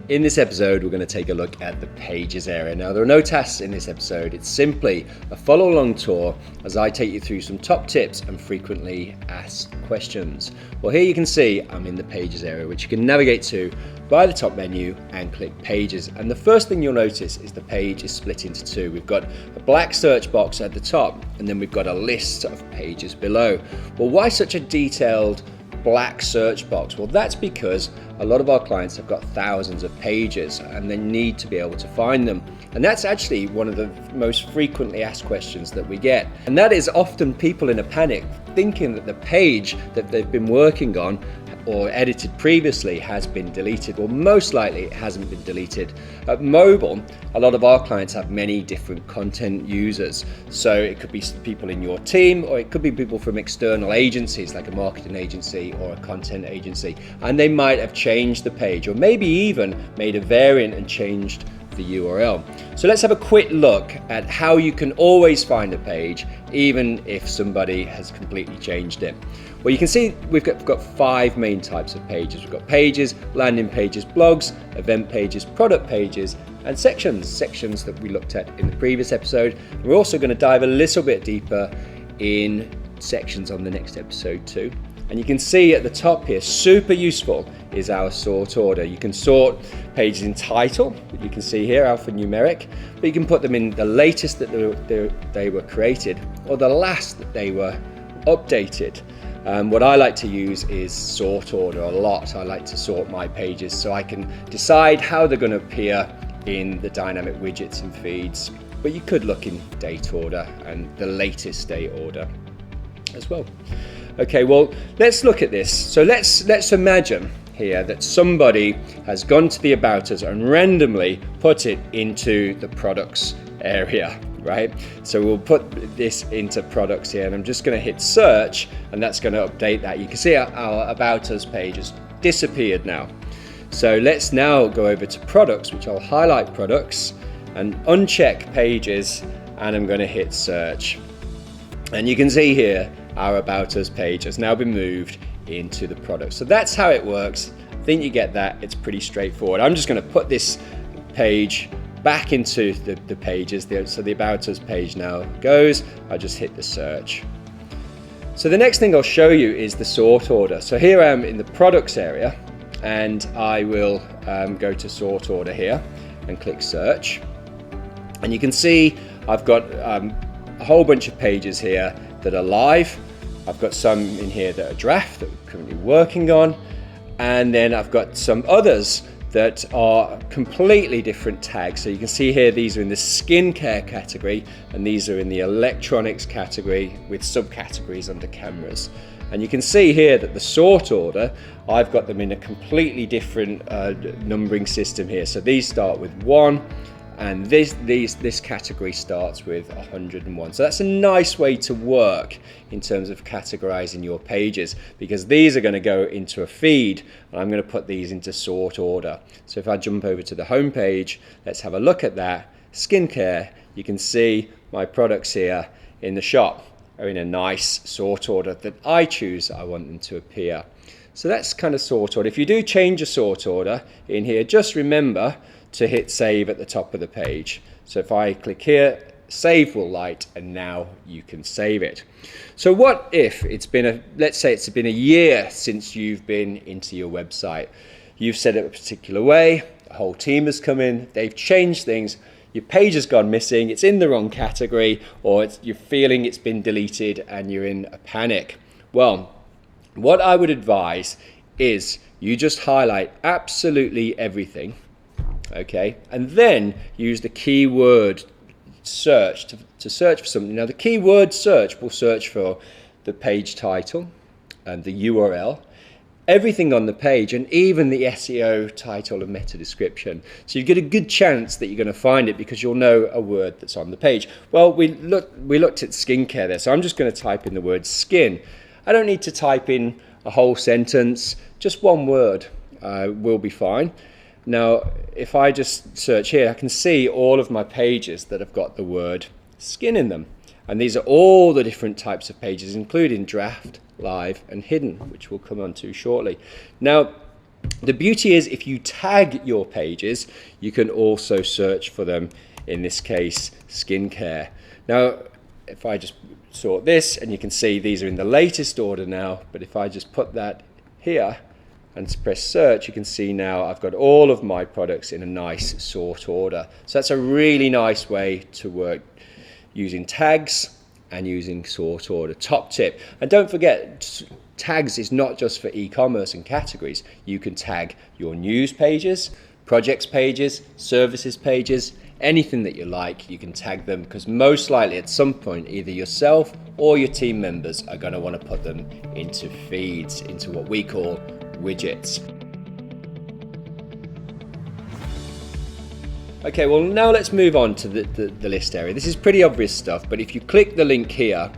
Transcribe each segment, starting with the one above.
In this episode, we're going to take a look at the Pages area. Now, there are no tasks in this episode. It's simply a follow-along tour as I take you through some top tips and frequently asked questions. Well, here you can see I'm in the Pages area, which you can navigate to by the top menu and click Pages. And the first thing you'll notice is the page is split into two. We've got a black search box at the top, and then we've got a list of pages below. Well, why such a detailed black search box? Well, that's because a lot of our clients have got thousands of pages and they need to be able to find them. And that's actually one of the most frequently asked questions that we get. And that is often people in a panic thinking that the page that they've been working on or edited previously has been deleted. Well, most likely it hasn't been deleted. At Mobile, a lot of our clients have many different content users. So it could be people in your team, or it could be people from external agencies like a marketing agency or a content agency. And they might have changed the page, or maybe even made a variant and changed the URL. So let's have a quick look at how you can always find a page, even if somebody has completely changed it. Well, you can see we've got 5 main types of pages. We've got pages, landing pages, blogs, event pages, product pages, and sections that we looked at in the previous episode. We're also going to dive a little bit deeper in sections on the next episode too. And you can see at the top here, super useful is our sort order. You can sort pages in title, you can see here alphanumeric, but you can put them in the latest that they were created or the last that they were updated. What I like to use is sort order a lot. I like to sort my pages so I can decide how they're going to appear in the dynamic widgets and feeds. But you could look in date order and the latest date order as well. Okay, well, let's look at this. So let's imagine here that somebody has gone to the About Us and randomly put it into the products area, right? So we'll put this into products here, and I'm just going to hit search, and that's going to update that. You can see our About Us page has disappeared now. So let's now go over to products, which I'll highlight products and uncheck pages, and I'm going to hit search. And you can see here our About Us page has now been moved into the product. So that's how it works. I think you get that. It's pretty straightforward. I'm just going to put this page back into the pages. So the About Us page now goes. I just hit the search. So the next thing I'll show you is the sort order. So here I am in the products area, and I will go to sort order here and click search. And you can see I've got a whole bunch of pages here that are live. I've got some in here that are draft that we're currently working on, and then I've got some others that are completely different tags. So you can see here these are in the skincare category, and these are in the electronics category with subcategories under cameras. And you can see here that the sort order, I've got them in a completely different numbering system here. So these start with 1, and this category starts with 101. So that's a nice way to work in terms of categorizing your pages, because these are going to go into a feed, and I'm going to put these into sort order. So if I jump over to the home page, let's have a look at that. Skincare, you can see my products here in the shop are in a nice sort order that I choose I want them to appear. So that's kind of sort order. If you do change a sort order in here, just remember to hit save at the top of the page. So if I click here, save will light, and now you can save it. So what if it's been let's say it's been a year since you've been into your website. You've set it a particular way, a whole team has come in, they've changed things, your page has gone missing, it's in the wrong category, or you're feeling it's been deleted and you're in a panic. Well, what I would advise is you just highlight absolutely everything, okay, and then use the keyword search to search for something. Now the keyword search will search for the page title and the URL, everything on the page, and even the SEO title and meta description. So you get a good chance that you're going to find it because you'll know a word that's on the page. Well, we looked at skincare there, so I'm just going to type in the word skin. I don't need to type in a whole sentence, just one word will be fine. Now, if I just search here, I can see all of my pages that have got the word skin in them. And these are all the different types of pages, including draft, live, and hidden, which we'll come on to shortly. Now, The beauty is if you tag your pages, you can also search for them, in this case, skincare. Now, if I just sort this, and you can see these are in the latest order now, but if I just put that here and press search, you can see now I've got all of my products in a nice sort order. So that's a really nice way to work using tags and using sort order. Top tip. And don't forget, tags is not just for e-commerce and categories. You can tag your news pages, projects pages, services pages, anything that you like, you can tag them, because most likely at some point either yourself or your team members are going to want to put them into feeds, into what we call widgets. Okay, well now let's move on to the list area. This is pretty obvious stuff, but if you click the link here,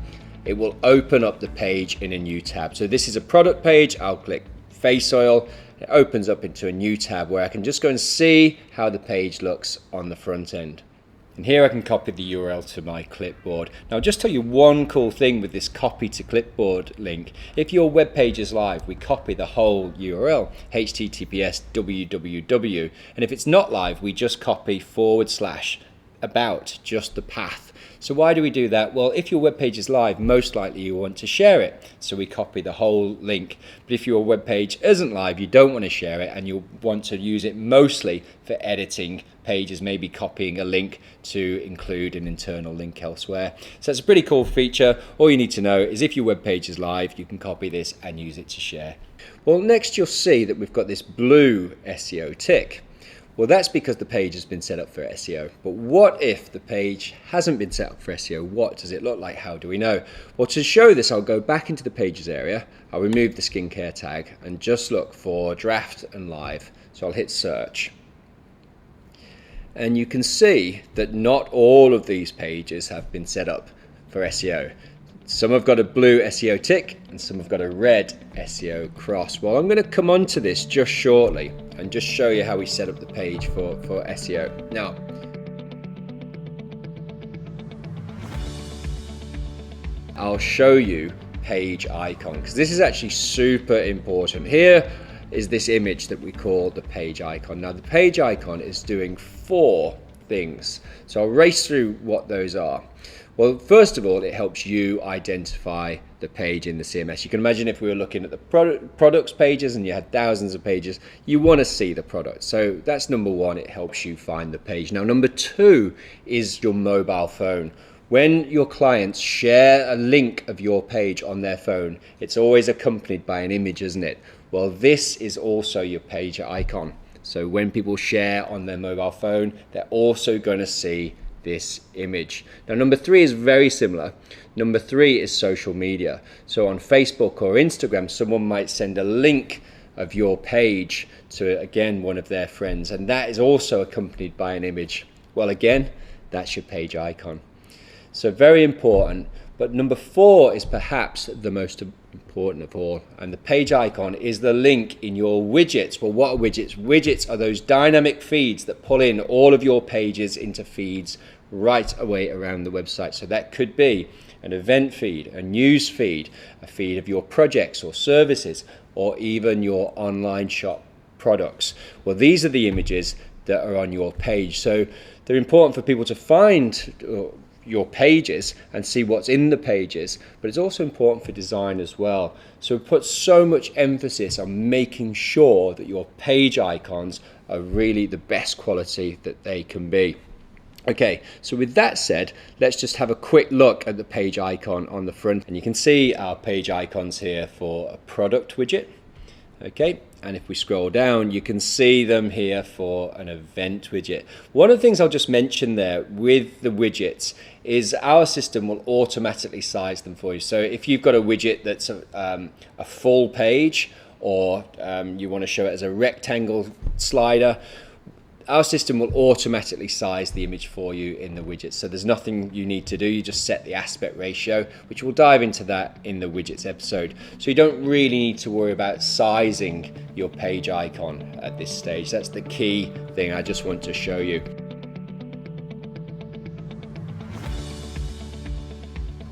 it will open up the page in a new tab. So this is a product page. I'll click face oil. It opens up into a new tab where I can just go and see how the page looks on the front end. And here I can copy the URL to my clipboard. Now I'll just tell you one cool thing with this copy to clipboard link. If your web page is live, we copy the whole URL, https www. And if it's not live, we just copy / about, just the path. So why do we do that? Well, if your web page is live, most likely you want to share it. So we copy the whole link. But if your web page isn't live, you don't want to share it, and you'll want to use it mostly for editing pages, maybe copying a link to include an internal link elsewhere. So that's a pretty cool feature. All you need to know is if your web page is live, you can copy this and use it to share. Well, next you'll see that we've got this blue SEO tick. Well, that's because the page has been set up for SEO. But what if the page hasn't been set up for SEO? What does it look like? How do we know? Well, to show this, I'll go back into the pages area. I'll remove the skincare tag and just look for draft and live. So I'll hit search. And you can see that not all of these pages have been set up for SEO. Some have got a blue SEO tick and some have got a red SEO cross. Well, I'm going to come on to this just shortly and just show you how we set up the page for SEO. Now, I'll show you page icon, because this is actually super important. Here is this image that we call the page icon. Now, the page icon is doing 4 things. So I'll race through what those are. Well, first of all, it helps you identify the page in the CMS. You can imagine if we were looking at the products pages and you had thousands of pages, you want to see the product. So that's number 1, it helps you find the page. Now, number 2 is your mobile phone. When your clients share a link of your page on their phone, it's always accompanied by an image, isn't it? Well, this is also your page icon. So when people share on their mobile phone, they're also going to see this image. Now, number 3 is very similar. Number 3 is social media. So on Facebook or Instagram, someone might send a link of your page to, again, one of their friends, and that is also accompanied by an image. Well, again, that's your page icon. So very important. But number 4 is perhaps the most important of all, and the page icon is the link in your widgets. Well, what are widgets? Widgets are those dynamic feeds that pull in all of your pages into feeds right away around the website. So that could be an event feed, a news feed, a feed of your projects or services, or even your online shop products. Well, these are the images that are on your page. So they're important for people to find your pages and see what's in the pages, but it's also important for design as well. So we put so much emphasis on making sure that your page icons are really the best quality that they can be. Okay, so with that said, let's just have a quick look at the page icon on the front, and you can see our page icons here for a product widget. Okay, and if we scroll down, you can see them here for an event widget. One of the things I'll just mention there with the widgets is our system will automatically size them for you. So if you've got a widget that's a full page, or you want to show it as a rectangle slider, our system will automatically size the image for you in the widgets. So there's nothing you need to do. You just set the aspect ratio, which we'll dive into that in the widgets episode. So you don't really need to worry about sizing your page icon at this stage. That's the key thing I just want to show you.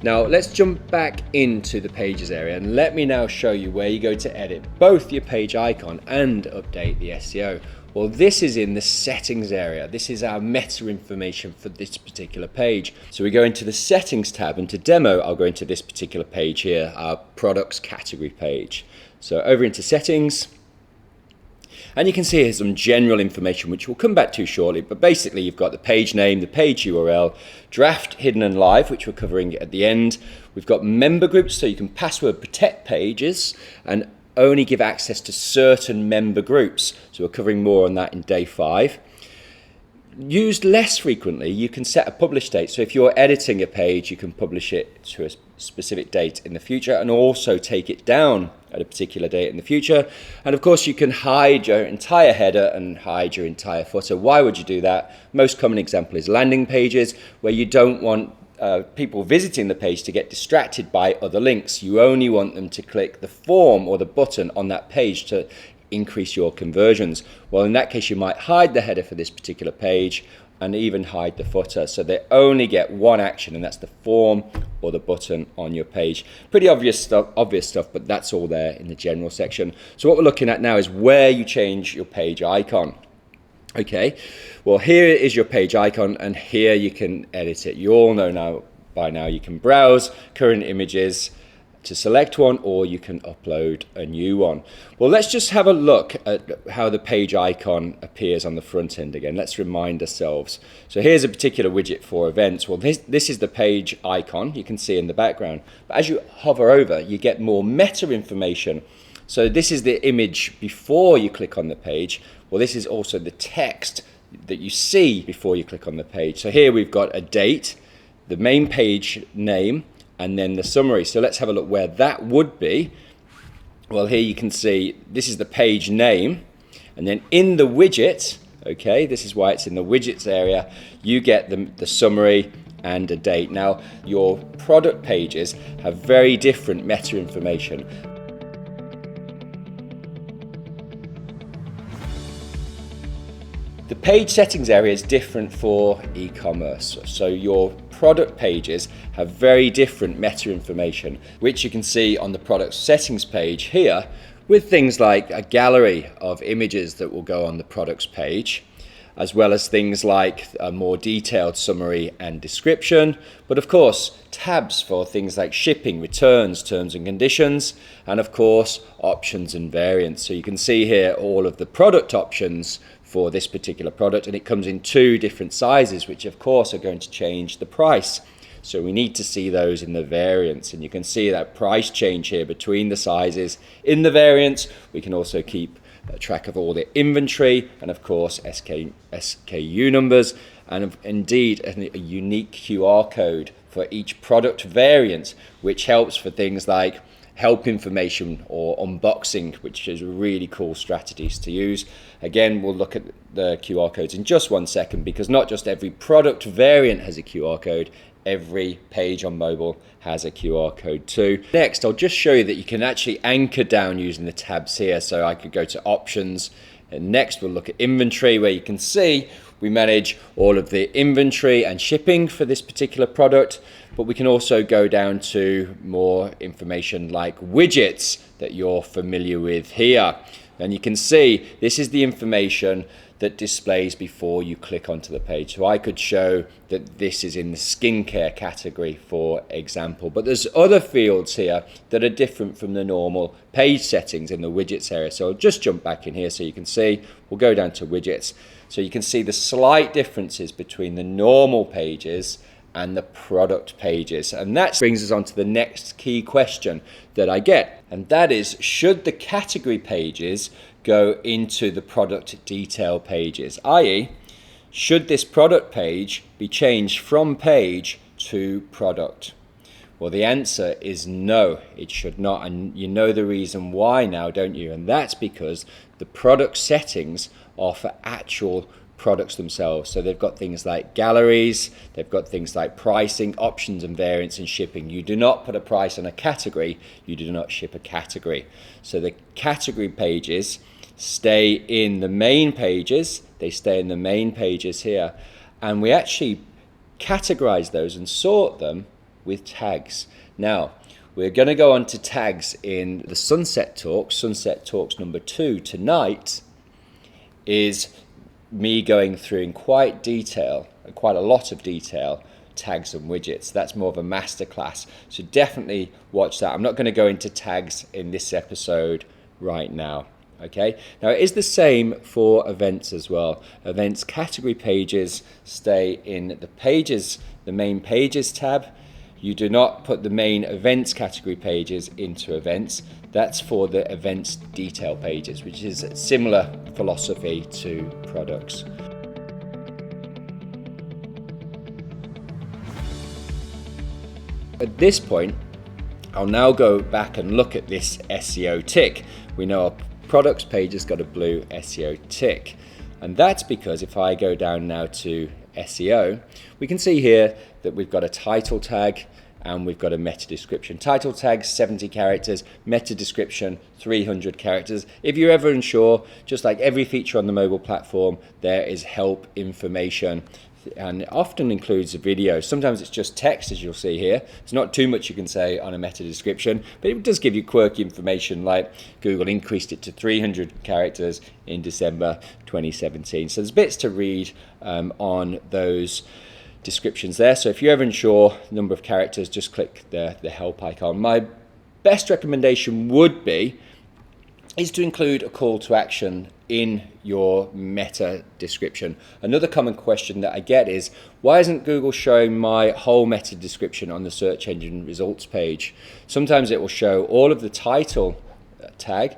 Now let's jump back into the pages area and let me now show you where you go to edit both your page icon and update the SEO. Well, this is in the settings area. This is our meta information for this particular page. So we go into the settings tab, and to demo, I'll go into this particular page here, our products category page. So over into settings, and you can see here's some general information which we'll come back to shortly, but basically you've got the page name, the page URL, draft, hidden and live, which we're covering at the end. We've got member groups, so you can password protect pages and only give access to certain member groups. So we're covering more on that in day 5. Used less frequently, you can set a publish date. So if you're editing a page, you can publish it to a specific date in the future and also take it down at a particular date in the future. And of course, you can hide your entire header and hide your entire footer. Why would you do that? Most common example is landing pages, where you don't want people visiting the page to get distracted by other links. You only want them to click the form or the button on that page to increase your conversions. Well, in that case, you might hide the header for this particular page and even hide the footer, so they only get one action, and that's the form or the button on your page. Pretty obvious stuff, but that's all there in the general section. So what we're looking at now is where you change your page icon. Okay, well, here is your page icon, and here you can edit it. You all know by now you can browse current images to select one, or you can upload a new one. Well, let's just have a look at how the page icon appears on the front end again. Let's remind ourselves. So here's a particular widget for events. Well, this is the page icon you can see in the background. But as you hover over, you get more meta information. So this is the image before you click on the page. Well, this is also the text that you see before you click on the page. So here we've got a date, the main page name, and then the summary. So let's have a look where that would be. Well, here you can see this is the page name, and then in the widget, okay, this is why it's in the widgets area, you get the summary and a date. Now, your product pages have very different meta information. The page settings area is different for e-commerce. So your product pages have very different meta information, which you can see on the product settings page here, with things like a gallery of images that will go on the products page, as well as things like a more detailed summary and description, but of course tabs for things like shipping, returns, terms and conditions, and of course options and variants. So you can see here all of the product options for this particular product, and it comes in 2 different sizes, which of course are going to change the price. So we need to see those in the variants, and you can see that price change here between the sizes in the variants. We can also keep track of all the inventory and of course SKU numbers, and indeed a unique QR code for each product variant, which helps for things like help information or unboxing, which is really cool strategies to use. Again, we'll look at the QR codes in just one second, because not just every product variant has a QR code, every page on mobile has a QR code too. Next, I'll just show you that you can actually anchor down using the tabs here. So I could go to options, and next we'll look at inventory, where you can see we manage all of the inventory and shipping for this particular product, but we can also go down to more information like widgets that you're familiar with here. And you can see this is the information that displays before you click onto the page. So I could show that this is in the skincare category, for example, but there's other fields here that are different from the normal page settings in the widgets area. So I'll just jump back in here so you can see. We'll go down to widgets. So you can see the slight differences between the normal pages and the product pages. And that brings us on to the next key question that I get, and that is, should the category pages go into the product detail pages? I.e., should this product page be changed from page to product? Well, the answer is no, it should not. And you know the reason why now, don't you? And that's because the product settings are for actual products themselves. So they've got things like galleries, they've got things like pricing, options and variants, and shipping. You do not put a price on a category, you do not ship a category. So the category pages stay in the main pages, they stay in the main pages here, and we actually categorize those and sort them with tags. Now, we're going to go on to tags in the Sunset Talks number 2 tonight. Is me going through in quite a lot of detail, tags and widgets. That's more of a masterclass, so definitely watch that. I'm not going to go into tags in this episode right now. Okay, now it is the same for events as well. Events category pages stay in the main pages tab. You do not put the main events category pages into events. That's for the events detail pages, which is a similar philosophy to products. At this point, I'll now go back and look at this SEO tick. We know our products page has got a blue SEO tick, and that's because if I go down now to SEO, we can see here that we've got a title tag and we've got a meta description. Title tag 70 characters, meta description 300 characters. If you're ever unsure, just like every feature on the mobile platform, there is help information, and it often includes a video. Sometimes it's just text, as you'll see here. There's not too much you can say on a meta description, but it does give you quirky information like Google increased it to 300 characters in December 2017. So there's bits to read on those descriptions there. So if you're ever unsure number of characters, just click the help icon. My best recommendation would be is to include a call to action in your meta description. Another common question that I get is, why isn't Google showing my whole meta description on the search engine results page? Sometimes it will show all of the title tag,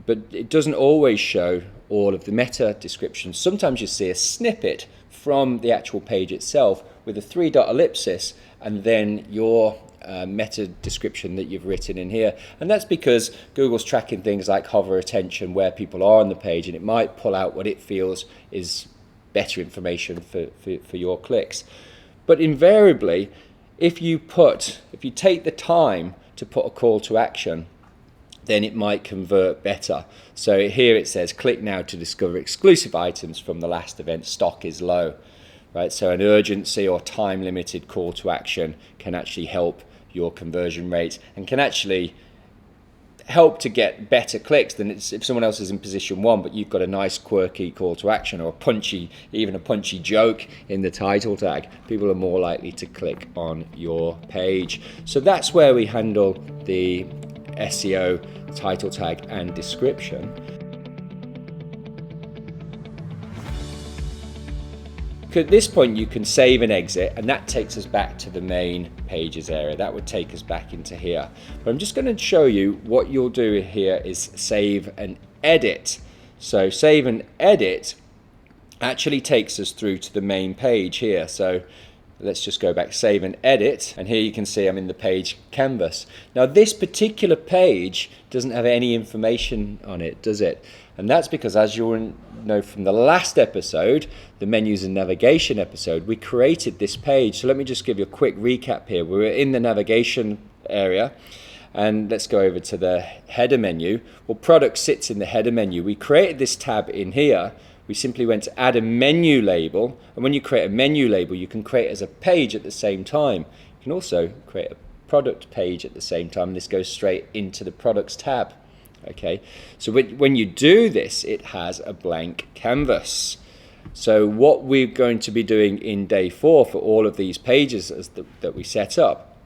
but it doesn't always show all of the meta description. Sometimes you see a snippet from the actual page itself with a 3-dot ellipsis and then your meta description that you've written in here. And that's because Google's tracking things like hover attention, where people are on the page, and it might pull out what it feels is better information for your clicks. But invariably, if you take the time to put a call to action, then it might convert better. So here it says, click now to discover exclusive items from the last event, stock is low. Right? So an urgency or time limited call to action can actually help your conversion rate and can actually help to get better clicks than if someone else is in position 1, but you've got a nice quirky call to action or even a punchy joke in the title tag. People are more likely to click on your page. So that's where we handle the SEO title tag and description. At this point you can save and exit, and that takes us back to the main pages area. That would take us back into here. But I'm just going to show you what you'll do here is save and edit. So save and edit actually takes us through to the main page here. So let's just go back, save and edit, and here you can see I'm in the page canvas. Now this particular page doesn't have any information on it, does it? And that's because, as you'll know from the last episode, the menus and navigation episode, we created this page. So let me just give you a quick recap here. We were in the navigation area, and let's go over to the header menu. Well, product sits in the header menu. We created this tab in here. We simply went to add a menu label, and when you create a menu label, you can create it as a page at the same time. You can also create a product page at the same time. This goes straight into the products tab. Okay, so when you do this, it has a blank canvas. So what we're going to be doing in day 4 for all of these pages that we set up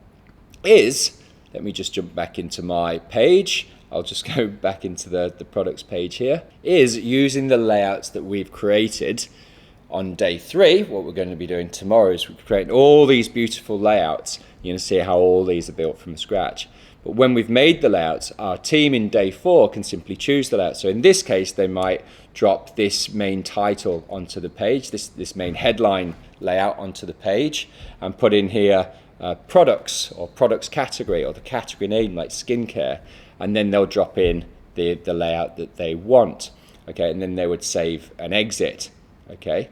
is, let me just jump back into my page. I'll just go back into the products page here, is using the layouts that we've created on day 3. What we're going to be doing tomorrow is we're creating all these beautiful layouts. You're going to see how all these are built from scratch. But when we've made the layouts, our team in day 4 can simply choose the layout. So in this case, they might drop this main title onto the page, this main headline layout onto the page, and put in here products or products category or the category name like skincare, and then they'll drop in the layout that they want. Okay, and then they would save and exit. Okay,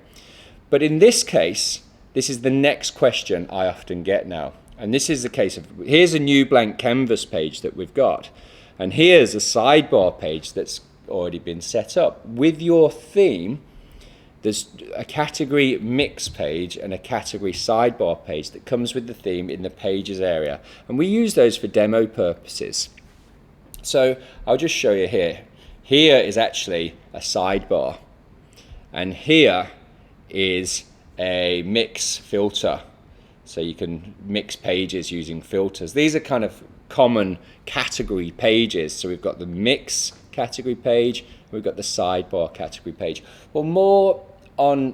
but in this case, this is the next question I often get now. And this is the case of, here's a new blank canvas page that we've got, and here's a sidebar page that's already been set up. With your theme, there's a category mix page and a category sidebar page that comes with the theme in the pages area, and we use those for demo purposes. So I'll just show you here. Here is actually a sidebar, and here is a mix filter. So you can mix pages using filters. These are kind of common category pages. So we've got the mix category page, we've got the sidebar category page. Well, more on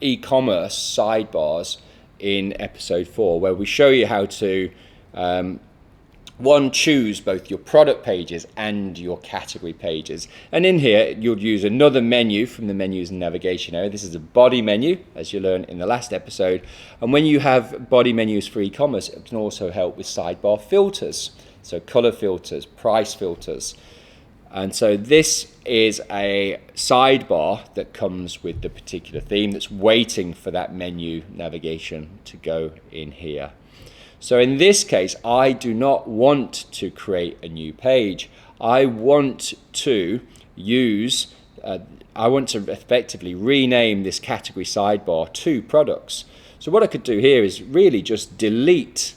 e-commerce sidebars in episode 4, where we show you how to choose both your product pages and your category pages. And in here, you'll use another menu from the menus and navigation area. This is a body menu, as you learned in the last episode. And when you have body menus for e-commerce, it can also help with sidebar filters. So color filters, price filters. And so this is a sidebar that comes with the particular theme that's waiting for that menu navigation to go in here. So in this case, I do not want to create a new page. I want to effectively rename this category sidebar to products. So what I could do here is really just delete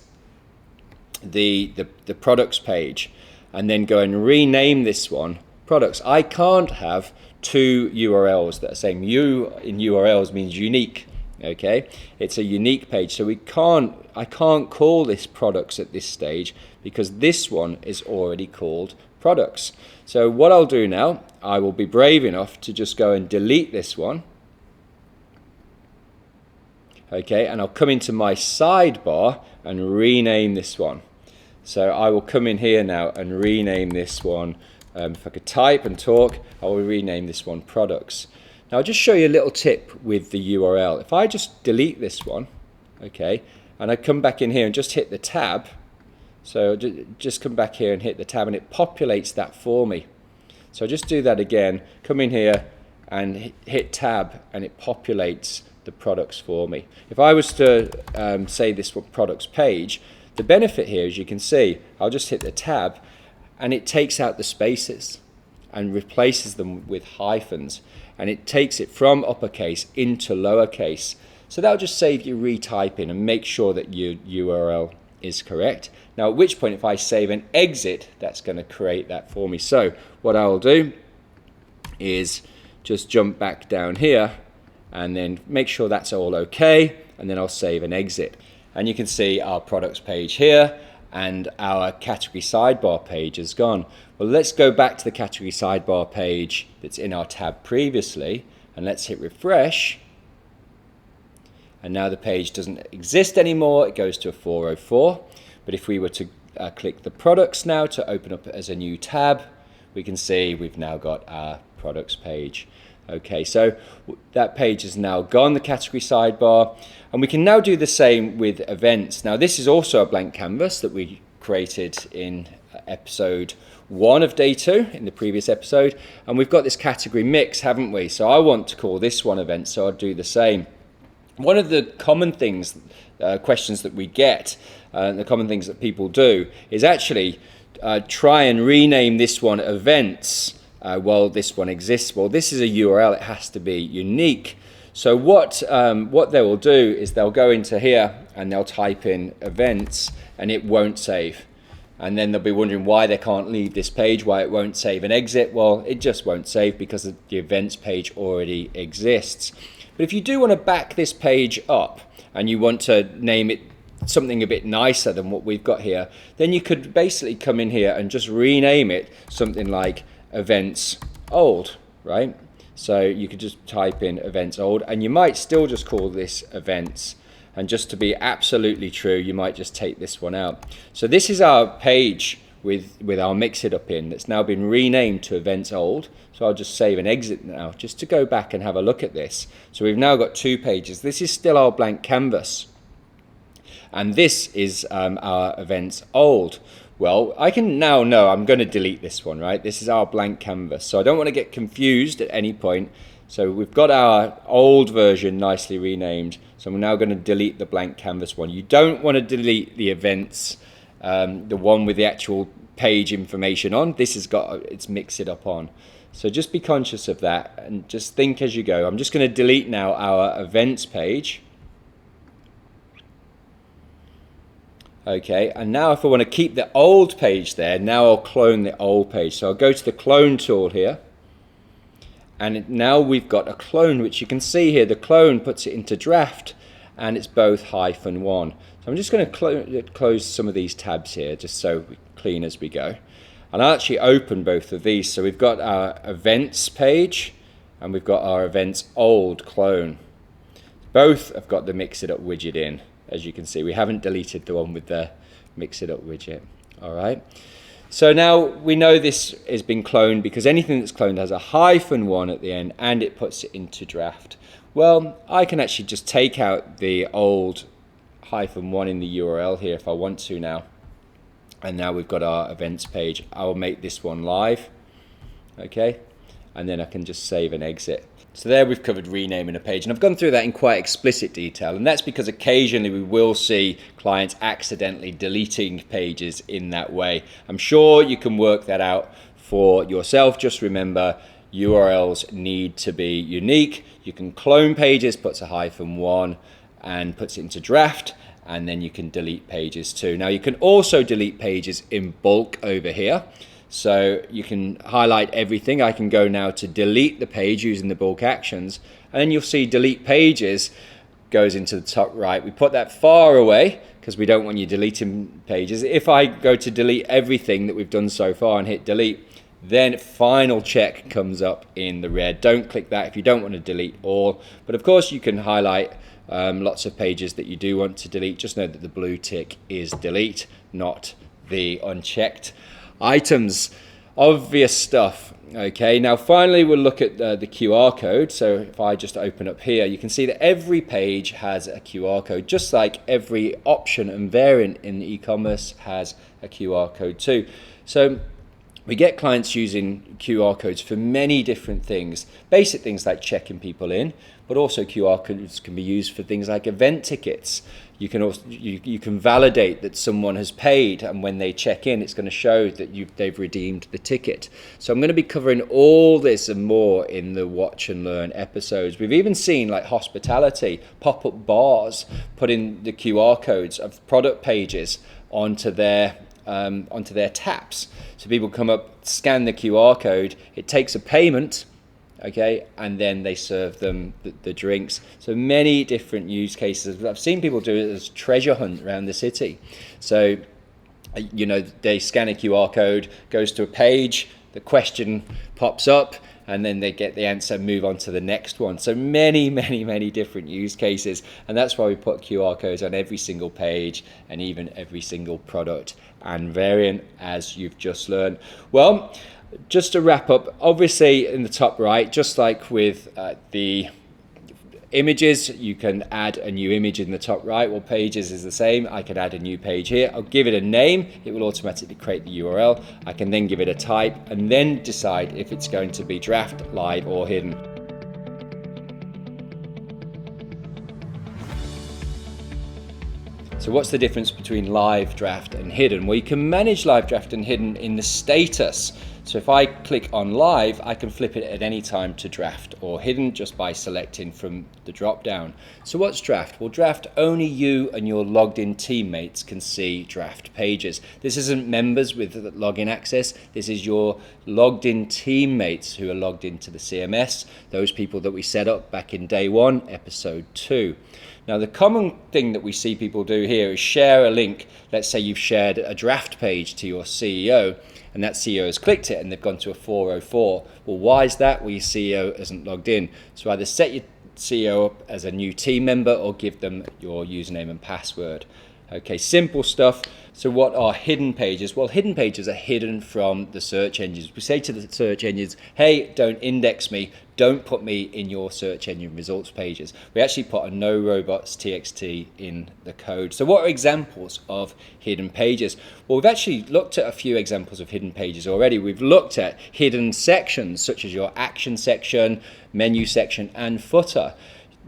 the products page and then go and rename this one products. I can't have two URLs that are same. U in URLs means unique. Okay, it's a unique page, so I can't call this products at this stage because this one is already called products. So what I'll do now, I will be brave enough to just go and delete this one. Okay, and I'll come into my sidebar and rename this one. So I will come in here now and rename this one. If I could type and talk, I will rename this one products. Now I'll just show you a little tip with the URL. If I just delete this one, okay, and I come back in here and just hit the tab, so just come back here and hit the tab and it populates that for me. So just do that again, come in here and hit tab and it populates the products for me. If I was to say this products page, the benefit here, as you can see, I'll just hit the tab and it takes out the spaces and replaces them with hyphens, and it takes it from uppercase into lowercase. So that'll just save you retyping and make sure that your URL is correct. Now at which point if I save and exit, that's going to create that for me. So what I will do is just jump back down here and then make sure that's all okay, and then I'll save and exit. And you can see our products page here and our category sidebar page is gone. Well, let's go back to the category sidebar page that's in our tab previously, and let's hit refresh. And now the page doesn't exist anymore, it goes to a 404. But if we were to click the products now to open up as a new tab, we can see we've now got our products page. Okay, so that page is now gone, the category sidebar, and we can now do the same with events. Now this is also a blank canvas that we created in episode 1 of day 2 in the previous episode, and we've got this category mix, haven't we? So I want to call this one event, so I'll do the same. One of the common things, questions that we get, the common things that people do is actually try and rename this one events while this one exists. Well, this is a URL, it has to be unique. So what they will do is they'll go into here and they'll type in events and it won't save. And then they'll be wondering why they can't leave this page, why it won't save and exit. Well, it just won't save because the events page already exists. But if you do want to back this page up and you want to name it something a bit nicer than what we've got here, then you could basically come in here and just rename it something like events old, right? So you could just type in events old, and you might still just call this events, and just to be absolutely true, you might just take this one out. So this is our page with our mix it up in that's now been renamed to events old. So I'll just save and exit now just to go back and have a look at this. So we've now got 2 pages. This is still our blank canvas, and this is our events old. Well, I can now know I'm going to delete this one, right? This is our blank canvas, so I don't want to get confused at any point. So we've got our old version nicely renamed, so I'm now going to delete the blank canvas one. You don't want to delete the events, the one with the actual page information on. This has got it's mix it up on. So just be conscious of that and just think as you go. I'm just going to delete now our events page. Okay, and now if I want to keep the old page there, now I'll clone the old page. So I'll go to the clone tool here. And now we've got a clone, which you can see here. The clone puts it into draft, and it's both -1. So I'm just going to close some of these tabs here, just so we clean as we go. And I'll actually open both of these. So we've got our events page, and we've got our events old clone. Both have got the Mix It Up widget in. As you can see, we haven't deleted the one with the Mix It Up widget. All right. So now we know this has been cloned because anything that's cloned has a -1 at the end and it puts it into draft. Well, I can actually just take out the old -1 in the URL here if I want to now. And now we've got our events page. I'll make this one live. Okay. And then I can just save and exit. So there we've covered renaming a page, and I've gone through that in quite explicit detail, and that's because occasionally we will see clients accidentally deleting pages in that way. I'm sure you can work that out for yourself. Just remember, URLs need to be unique. You can clone pages, puts a -1 and puts it into draft, and then you can delete pages too. Now you can also delete pages in bulk over here. So you can highlight everything. I can go now to delete the page using the bulk actions, and then you'll see delete pages goes into the top right. We put that far away because we don't want you deleting pages. If I go to delete everything that we've done so far and hit delete, then final check comes up in the red. Don't click that if you don't want to delete all. But of course you can highlight lots of pages that you do want to delete. Just know that the blue tick is delete, not the unchecked items. Obvious stuff. Okay, now finally we'll look at the QR code. So if I just open up here, you can see that every page has a QR code, just like every option and variant in e-commerce has a QR code too. So we get clients using QR codes for many different things, basic things like checking people in, but also QR codes can be used for things like event tickets. You can also you can validate that someone has paid, and when they check in, it's going to show that they've redeemed the ticket. So I'm going to be covering all this and more in the Watch and Learn episodes. We've even seen like hospitality, pop-up bars, putting the QR codes of product pages onto their taps. So people come up, scan the QR code, it takes a payment, okay, and then they serve them the drinks. So many different use cases. I've seen people do it as treasure hunt around the city. So, you know, they scan a QR code, goes to a page, the question pops up, and then they get the answer, move on to the next one. So many different use cases, and that's why we put QR codes on every single page and even every single product and variant, as you've just learned. Well, just to wrap up, obviously in the top right, just like with the images, you can add a new image in the top right. Well, pages is the same. I can add a new page here. I'll give it a name. It will automatically create the URL. I can then give it a type and then decide if it's going to be draft, live, or hidden. So what's the difference between live, draft, and hidden? Well, you can manage live, draft, and hidden in the status. So if I click on live, I can flip it at any time to draft or hidden just by selecting from the drop down. So what's draft? Well, draft, only you and your logged in teammates can see draft pages. This isn't members with login access. This is your logged in teammates who are logged into the CMS, those people that we set up back in day 1, episode 2. Now, the common thing that we see people do here is share a link. Let's say you've shared a draft page to your CEO, and that CEO has clicked it and they've gone to a 404. Well, why is that? Well, your CEO isn't logged in. So either set your CEO up as a new team member or give them your username and password. Okay, simple stuff. So what are hidden pages? Well, hidden pages are hidden from the search engines. We say to the search engines, hey, don't index me. Don't put me in your search engine results pages. We actually put a no robots txt in the code. So what are examples of hidden pages? Well, we've actually looked at a few examples of hidden pages already. We've looked at hidden sections such as your action section, menu section, and footer.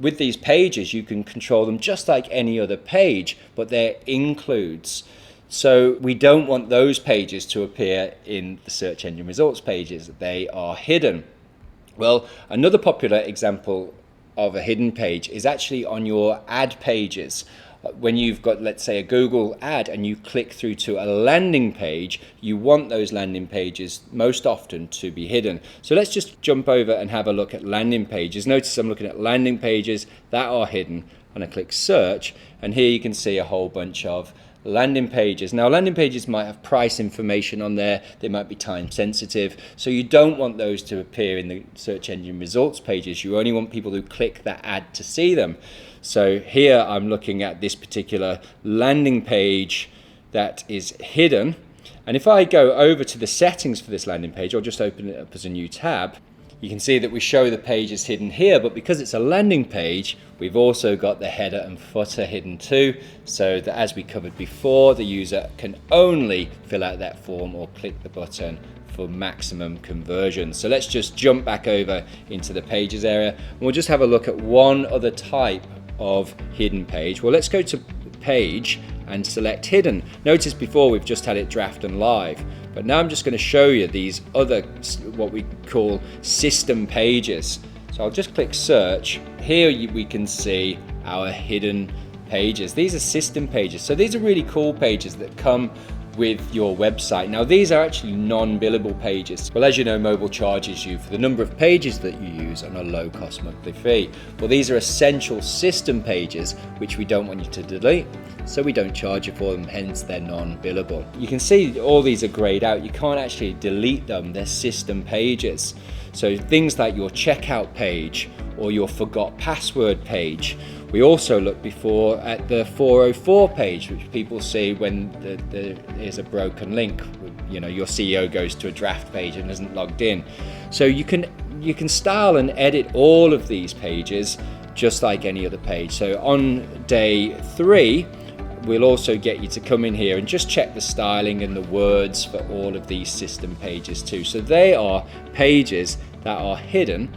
With these pages, you can control them just like any other page, but they're includes. So we don't want those pages to appear in the search engine results pages. They are hidden. Well, another popular example of a hidden page is actually on your ad pages. When you've got, let's say, a Google ad and you click through to a landing page, you want those landing pages most often to be hidden. So let's just jump over and have a look at landing pages. Notice I'm looking at landing pages that are hidden, and I click search, and here you can see a whole bunch of landing pages. Now, landing pages might have price information on there, they might be time sensitive, so you don't want those to appear in the search engine results pages. You only want people who click that ad to see them. So here I'm looking at this particular landing page that is hidden, and if I go over to the settings for this landing page, I'll just open it up as a new tab. You can see that we show the pages hidden here, but because it's a landing page, we've also got the header and footer hidden too, so that, as we covered before, the user can only fill out that form or click the button for maximum conversion. So let's just jump back over into the pages area, and we'll just have a look at one other type of hidden page. Well, let's go to page and select hidden. Notice before we've just had it draft and live, but now I'm just going to show you these other, what we call system pages. So I'll just click search. Here we can see our hidden pages. These are system pages. So these are really cool pages that come with your website. Now, these are actually non-billable pages. Well, as you know, Mobile charges you for the number of pages that you use on a low-cost monthly fee. Well, these are essential system pages which we don't want you to delete, so we don't charge you for them, hence they're non-billable. You can see all these are grayed out. You can't actually delete them, they're system pages. So things like your checkout page or your forgot password page. We also look before at the 404 page, which people see when there is a broken link. You know, your CEO goes to a draft page and isn't logged in. So you can style and edit all of these pages just like any other page. So on day 3, we'll also get you to come in here and just check the styling and the words for all of these system pages too. So they are pages that are hidden,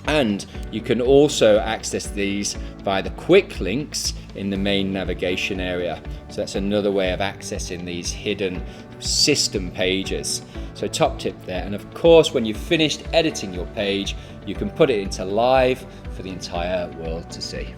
and you can also access these via the quick links in the main navigation area. So that's another way of accessing these hidden system pages. So top tip there. And of course, when you've finished editing your page, you can put it into live for the entire world to see.